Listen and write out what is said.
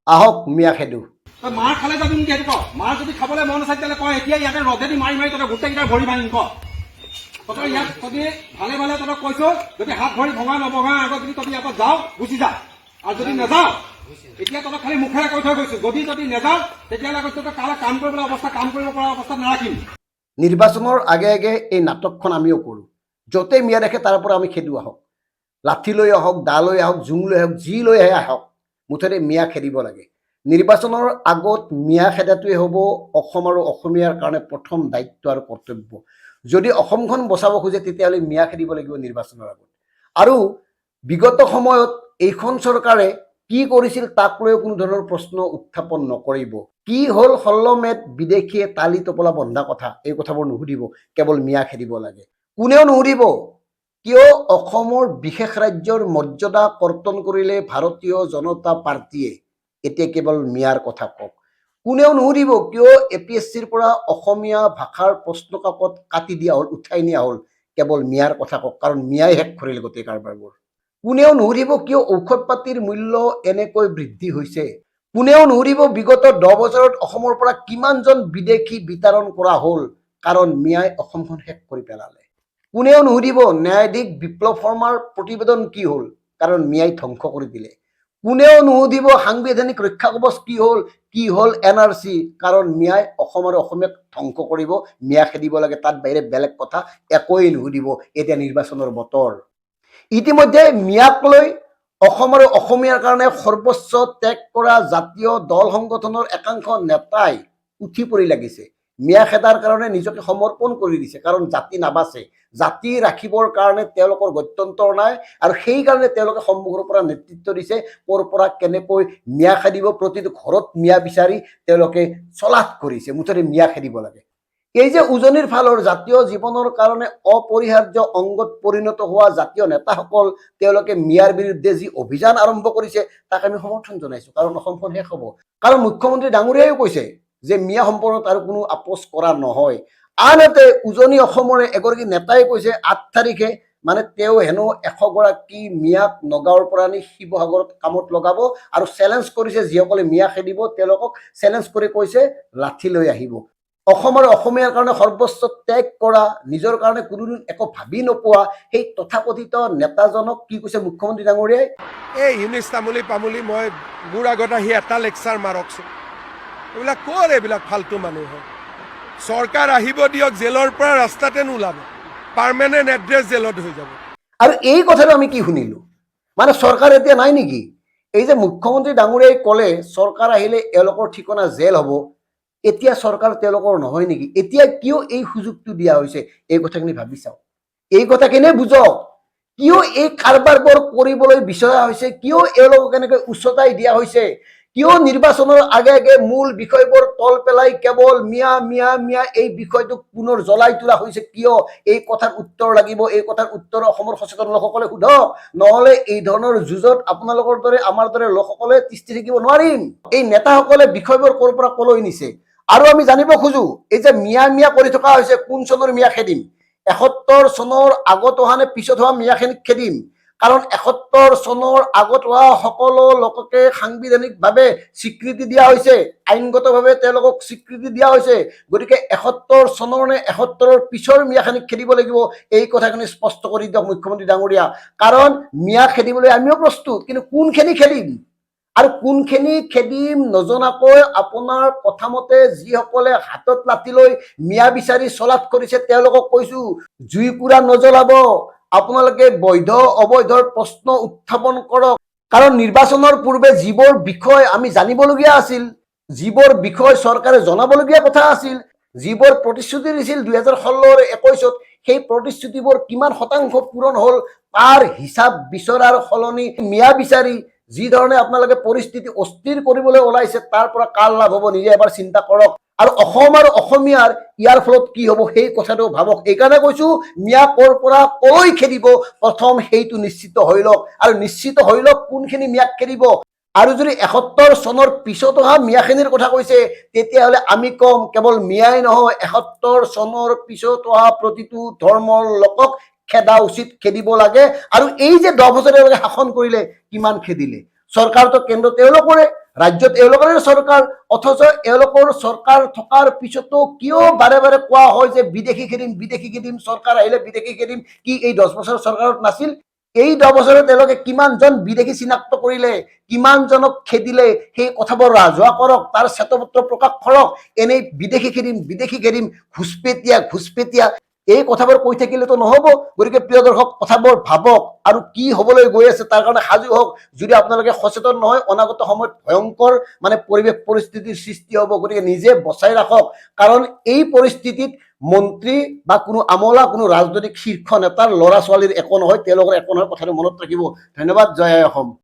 আহক মিয়া খেদো। মাৰ খালে যাবি নেকি সেইটো ক? মাৰ যদি খাবলৈ মন আছে তেতিয়াহ'লে কয় এতিয়া ইয়াতে ৰদেদি মাৰি মাৰি তহঁতৰ গোটেইকেইটা ভৰি ভাঙিম ক। তহঁতৰ ইয়াত যদি ভালে ভালে তহঁতক কৈছো, যদি হাত ভৰি ভঙা নভঙা আগত যদি তহঁতি ইয়াৰ পৰা যাওঁ গুচি যা, আৰু যদি নাযাওঁ এতিয়া তহঁতক খালি মুখেৰে কৈ থৈ গৈছো, যদি নাযাওঁ তেতিয়াহ'লে কৈছো তই কাম কৰিবলৈ কাম কৰিব পৰা অৱস্থাত নাৰাখিম। নিৰ্বাচনৰ আগে আগে এই নাটকখন আমিও কৰোঁ। য'তে মিয়া দেখে তাৰ পৰা আমি খেদো। আহক, লাঠি লৈ আহক, দা লৈ আহক, জোং লৈ আহক, যি লৈ আহে আহক, মুঠতে মিয়া খেদিব লাগে। নিৰ্বাচনৰ আগত মিয়া খেদাটোৱে হ'ব অসম আৰু অসমীয়াৰ কাৰণে প্ৰথম দায়িত্ব আৰু কৰ্তব্য। যদি অসমখন বচাব খোজে তেতিয়াহ'লে মিয়া খেদিব লাগিব নিৰ্বাচনৰ আগত। আৰু বিগত সময়ত এইখন চৰকাৰে কি কৰিছিল তাক লৈ কোনো ধৰণৰ প্ৰশ্ন উত্থাপন নকৰিব। কি হ'ল সল্লমেট বিদেশীয়ে তালি টপলা বন্ধা কথা, এই কথাবোৰ নুসুধিব, কেৱল মিয়া খেদিব লাগে। কোনেও নুসুধিব কিয় অসমৰ বিশেষ ৰাজ্যৰ মৰ্যাদা কৰ্তন কৰিলে ভাৰতীয় জনতা পাৰ্টীয়ে, এতিয়া কেৱল মিয়াৰ কথা কওক। কোনেও নুসুধিব কিয় APSCৰ পৰা অসমীয়া ভাষাৰ প্ৰশ্ন কাকত কাটি দিয়া হ'ল, উঠাই নিয়া হ'ল, কেৱল মিয়াৰ কথা কওক, কাৰণ মিয়াই শেষ কৰিলে গোটেই কাৰবাৰবোৰ। কোনেও নুসুধিব কিয় ঔষধ পাতিৰ মূল্য এনেকৈ বৃদ্ধি হৈছে। কোনেও নুসুধিব বিগত 10 বছৰত অসমৰ পৰা কিমানজন বিদেশী বিতৰণ কৰা হ'ল, কাৰণ মিয়াই অসমখন শেষ কৰি পেলালে। কোনেও নুসুধিব ন্যায়াধীশ বিপ্লৱ শৰ্মাৰ প্ৰতিবেদন কি হ'ল, কাৰণ মিয়াই ধ্বংস কৰি দিলে। কোনেও নুসুধিব সাংবিধানিক ৰক্ষা কৱচ কি হ'ল NRC, কাৰণ মিয়াই অসম আৰু অসমীয়াক ধ্বংস কৰিব, মিয়া খেদিব লাগে, তাত বাহিৰে বেলেগ কথা একোৱেই নুসুধিব। এতিয়া নিৰ্বাচনৰ বতৰ। ইতিমধ্যে মিয়াক লৈ অসম আৰু অসমীয়াৰ কাৰণে সৰ্বোচ্চ ত্যাগ কৰা জাতীয় দল সংগঠনৰ একাংশ নেতাই উঠি পৰি লাগিছে। মিয়া খেদাৰ কাৰণে নিজকে সমৰ্পণ কৰি দিছে, কাৰণ জাতি নাবাচে। জাতি ৰাখিবৰ কাৰণে তেওঁলোকৰ গত্যন্তৰ নাই, আৰু সেইকাৰণে তেওঁলোকে সন্মুখৰ পৰা নেতৃত্ব দিছে ক'ৰ পৰা কেনেকৈ মিয়া খেদিব, প্ৰতিটো ঘৰত মিয়া বিচাৰি তেওঁলোকে চলাথ কৰিছে। মুঠতে মিয়া খেদিব লাগে। এই যে উজনিৰ ফালৰ জাতীয় জীৱনৰ কাৰণে অপৰিহাৰ্য অংগত পৰিণত হোৱা জাতীয় নেতাসকল, তেওঁলোকে মিয়াৰ বিৰুদ্ধে যি অভিযান আৰম্ভ কৰিছে তাক আমি সমৰ্থন জনাইছো, কাৰণ অসমখন শেষ হ'ব। কাৰণ মুখ্যমন্ত্ৰী ডাঙৰীয়াইও কৈছে যে মিয়া সম্পৰ্কত আৰু কোনো আপোচ কৰা নহয়। আনহাতে উজনি অসমৰে এগৰাকী নেতাই কৈছে 8 তাৰিখে মানে তেওঁ হেনো 100 গৰাকী মিয়াক নগাঁৱৰ পৰা আনি শিৱসাগৰত কামত লগাব, আৰু চেলেঞ্জ কৰিছে যিসকলে মিয়া খেদিব তেওঁলোকক চেলেঞ্জ কৰি কৈছে লাঠি লৈ আহিব। অসম আৰু অসমীয়াৰ কাৰণে সৰ্বোচ্চ ত্যাগ কৰা, নিজৰ কাৰণে কোনোদিন একো ভাবি নোপোৱা সেই তথাকথিত নেতাজনক কি কৈছে মুখ্যমন্ত্ৰী ডাঙৰীয়াই? এই ইউনিছ তামুলী পামুলী মই মোৰ আগত আহি এটা লেকচাৰ মাৰকচোন। এইবিলাক ক'ৰ এইবিলাক ফাল্টু মানুহ হয়। চৰকাৰ আহিব দিয়ক, জেলৰ পৰা ৰাস্তাতে নোলাব, পাৰ্মানেণ্ট এড্ৰেছ জেলত হৈ যাব। আৰু এই কথাটো আমি কি শুনিলো, মানে চৰকাৰ এতিয়া নাই নেকি? এই যে মুখ্যমন্ত্ৰী ডাঙৰীয়াই ক'লে চৰকাৰ আহিলে এওঁলোকৰ ঠিকনা জেল হ'ব, এতিয়া চৰকাৰ তেওঁলোকৰ নহয় নেকি? এতিয়া কিয় এই সুযোগটো দিয়া হৈছে, এই কথাখিনি ভাবি চাওক। এই কথাখিনি বুজক, কিয় এই কাৰবাৰবোৰ কৰিবলৈ বিচৰা হৈছে, কিয় এওঁলোকক এনেকৈ উচতাই দিয়া হৈছে, কিয় নিৰ্বাচনৰ আগে আগে মূল বিষয়বোৰ তল পেলাই কেৱল মিয়া মিয়া মিয়া এই বিষয়টোক পুনৰ জ্বলাই তোলা হৈছে, কিয়? এই কথাৰ উত্তৰ লাগিব। এই কথাৰ উত্তৰ অসমৰ সচেতন লোকসকলে সোধক, নহ'লে এই ধৰণৰ যুঁজত আপোনালোকৰ দৰে আমাৰ দৰে লোকসকলে তিষ্ঠি থাকিব নোৱাৰিম। এই নেতাসকলে বিষয়বোৰ ক'ৰ পৰা ক'লৈ নিছে। আৰু আমি জানিব খোজো, এই যে মিয়া মিয়া কৰি থকা হৈছে, কোন চনৰ মিয়া খেদিম? 71 চনৰ আগত হোৱা নে পিছত হোৱা মিয়াখিনিক খেদিম? কাৰণ 71 চনৰ আগত হোৱা সকলো লোককে সাংবিধানিকভাৱে স্বীকৃতি দিয়া হৈছে, আইনগতভাৱে তেওঁলোকক স্বীকৃতি দিয়া হৈছে। গতিকে 71 চনৰ নে 71ৰ পিছৰ মিয়াখিনিক খেদিব লাগিব, এই কথাখিনি স্পষ্ট কৰি দিয়ক মুখ্যমন্ত্ৰী ডাঙৰীয়া। কাৰণ মিয়া খেদিবলৈ আমিও প্ৰস্তুত, কিন্তু কোনখিনি খেদিম আৰু কোনখিনি খেদিম নজনাকৈ আপোনাৰ কথামতে যিসকলে হাতত লাঠি লৈ মিয়া বিচাৰি চলাথ কৰিছে তেওঁলোকক কৈছো, জুইকুৰা নজ্বলাব। আপোনালোকে বৈধ অবৈধৰ প্ৰশ্ন উত্থাপন কৰক। কাৰণ নিৰ্বাচনৰ পূৰ্বে যিবোৰ বিষয় আমি জানিবলগীয়া আছিল, যিবোৰ বিষয় চৰকাৰে জনাবলগীয়া কথা আছিল, যিবোৰ প্ৰতিশ্ৰুতি দিছিল 2016-21ত, সেই প্ৰতিশ্ৰুতিবোৰ কিমান শতাংশ পূৰণ হ'ল তাৰ হিচাপ বিচৰাৰ সলনি মিয়া বিচাৰি যি ধৰণে আপোনালোকে পৰিস্থিতি অস্থিৰ কৰিবলৈ ওলাইছে, তাৰ পৰা কাৰ লাভ হ'ব নিজে এবাৰ চিন্তা কৰক। আৰু অসম আৰু অসমীয়াৰ ইয়াৰ ফলত কি হ'ব সেই কথাটো ভাবক। এইকাৰণে কৈছো, মিয়া ক'ৰ পৰা ক'লৈ খেদিব প্ৰথম সেইটো নিশ্চিত হৈ লওক, আৰু নিশ্চিত হৈ লওক কোনখিনি মিয়াক খেদিব। আৰু যদি 71 চনৰ পিছত অহা মিয়াখিনিৰ কথা কৈছে, তেতিয়াহ'লে আমি কম কেৱল মিয়াই নহয়, 71 চনৰ পিছত অহা প্ৰতিটো ধৰ্মৰ লোকক খেদা উচিত, খেদিব লাগে। আৰু এই যে 10 বছৰ শাসন কৰিলে, কিমান খেদিলে? চৰকাৰতো কেন্দ্ৰ তেওঁলোকৰে, ৰাজ্যত এওঁলোকৰে চৰকাৰ, অথচ এওঁলোকৰ চৰকাৰ থকাৰ পিছতো কিয় বাৰে বাৰে কোৱা হয় যে বিদেশী খেদিম, চৰকাৰ আহিলে বিদেশী খেদিম? কি এই 10 বছৰ চৰকাৰত নাছিল? এই 10 বছৰত তেওঁলোকে কিমানজন বিদেশী চিনাক্ত কৰিলে, কিমানজনক খেদিলে, সেই কথাবোৰ ৰাজহুৱা কৰক, তাৰ শ্বেতপত্ৰ প্ৰকাশ কৰক। এনেই বিদেশী খেদিম, ঘুচপেটীয়া এই কথাবোৰ কৈ থাকিলেতো নহব। গতিকে প্ৰিয় দৰ্শক, কথাবোৰ ভাবক আৰু কি হবলৈ গৈ আছে তাৰ কাৰণে সাজু হওক। যদি আপোনালোকে সচেতন নহয়, অনাগত সময়ত ভয়ংকৰ পৰিৱেশ পৰিস্থিতিৰ সৃষ্টি হ'ব। গতিকে নিজে বচাই ৰাখক, কাৰণ এই পৰিস্থিতিত মন্ত্ৰী বা কোনো আমোলা কোনো ৰাজনৈতিক শীৰ্ষ নেতাৰ ল'ৰা ছোৱালীৰ একো নহয়, তেওঁলোকৰ একো নহয়, কথাটো মনত ৰাখিব। ধন্যবাদ। জয় আই অসম।